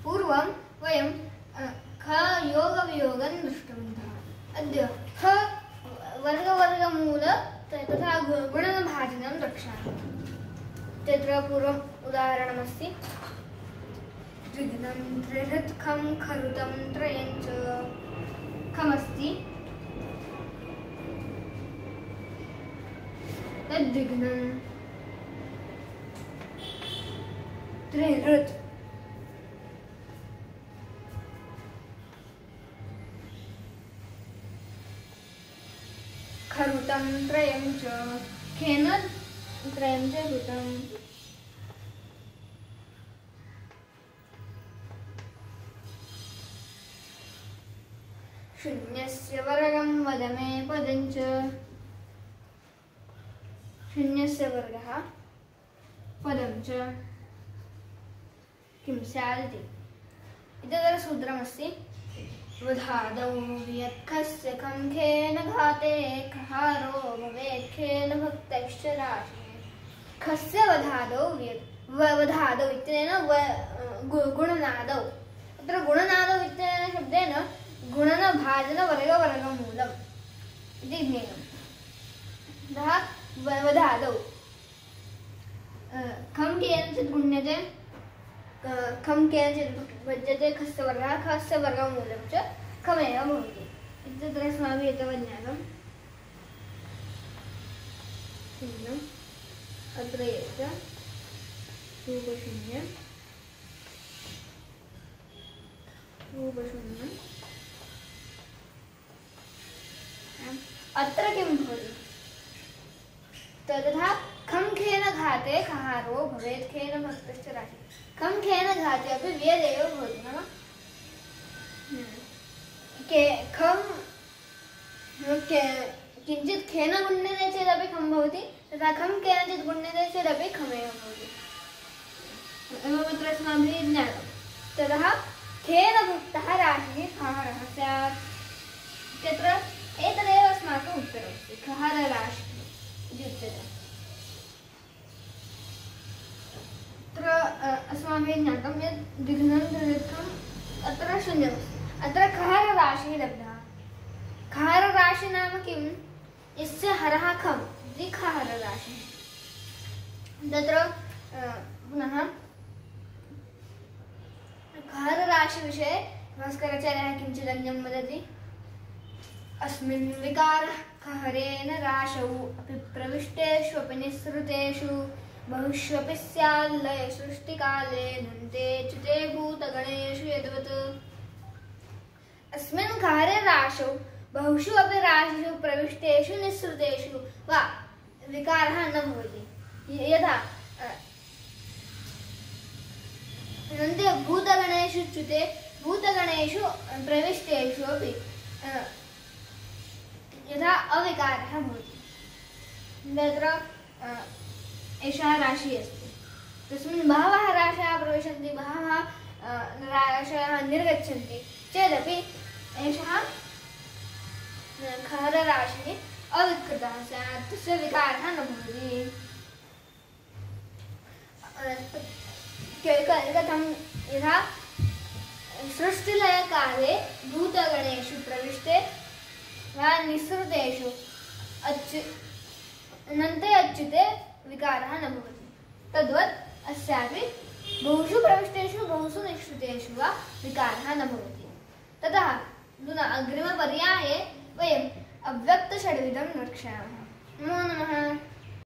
पूर्वं वयं ख योगवियोगं दृष्टवन्तः। अद्य ख वर्गवर्गमूल तथा गुणनभाजनं द्रक्ष्यामः। तत्र पूर्वम् उदाहरणमस्ति त्रिघ्नं त्रिहृत् खं खरुतं त्रयं च। खमस्ति तद्विघ्नं त्रिहृत् खरुतं त्रयं च। खेन त्रयं च हृतं। शून्यस्य वर्गं वद मे पदं च। शून्यस्य वर्गः पदं च किं स्यादिति। इतः सूत्रमस्ति वधादौ यत्खस्य खं खेन घाते खहारो भवेत् खेन भक्तैश्च राशिः। खस्य वधादौ वधादौ इत्यनेन गुणनादौ। तत्र गुणनादौ इत्यनेन शब्देन गुणनभाजनवर्गवर्गमूलम् इति ज्ञेयम्। अतः वधादौ खं केनचित् गुण्यते खं केनचित् भज्यते खस्य वर्गः खस्य वर्गमूलं च खमेव भवति। तत्र अस्माभिः एतावत् ज्ञातम्। अत्र एष रूपशून्यं अत्र किं भवति तथा खं खेन घाते खहारो भवेत् खेन भक्तश्च राशिः। खं खेन घाते अपि वेदेव भवति। नाम खं किञ्चित् खेन गुण्यते चेदपि खं भवति तथा खं केनचित् गुण्यते चेदपि खमेव भवति। एवमत्र अस्माभिः ज्ञातं। ततः खेन भक्तः राशिः खहरः स्यात्। तत्र एतदेव अस्माकम् उत्तरमस्ति खहरराशिः इति उच्यते। अत्र अस्माभिः ज्ञातं यत् द्विघ्नं त्रिहृत्खम् अत्र शून्यमस्ति। अत्र खहरराशिः लब्धः। खहरराशिः नाम किं? यस्य हरः खम् इति खहरराशिः। तत्र पुनः खहरराशिविषये भास्कराचार्यः किञ्चित् अन्यं वदति। अस्मिन् विकारः खहरेण राशौ अपि प्रविष्टेष्वपि निःसृतेषु बहुष्वपि स्याल्लय सृष्टिकाले नन्ते च्युते भूतगणेषु यद्वत्। अस्मिन् खहरे राशौ बहुषु अपि राशिषु प्रविष्टेषु निःसृतेषु वा विकारः न भवति। यथा नन्ते भूतगणेषु च्युते भूतगणेषु प्रविष्टेषु अपि यथा अविकारः भवति। तत्र एषः राशिः अस्ति। तस्मिन् बहवः राशयः प्रविशन्ति बहवः राशयः निर्गच्छन्ति चेदपि एषः खहरराशिः अविकृतः स्यात्। तस्य विकारः न भवति। कथं यथा सृष्टिलयकाले भूतगणेषु प्रविष्टे वा निःसृतेषु नन्ते अच्युते विकारः न भवति। तद्वत् अस्यापि बहुषु प्रविष्टेषु बहुषु निःसृतेषु वा विकारः न भवति। ततः अग्रिमपर्याये वयम् अव्यक्तषड्विधं द्रक्ष्यामः। नमो नमः।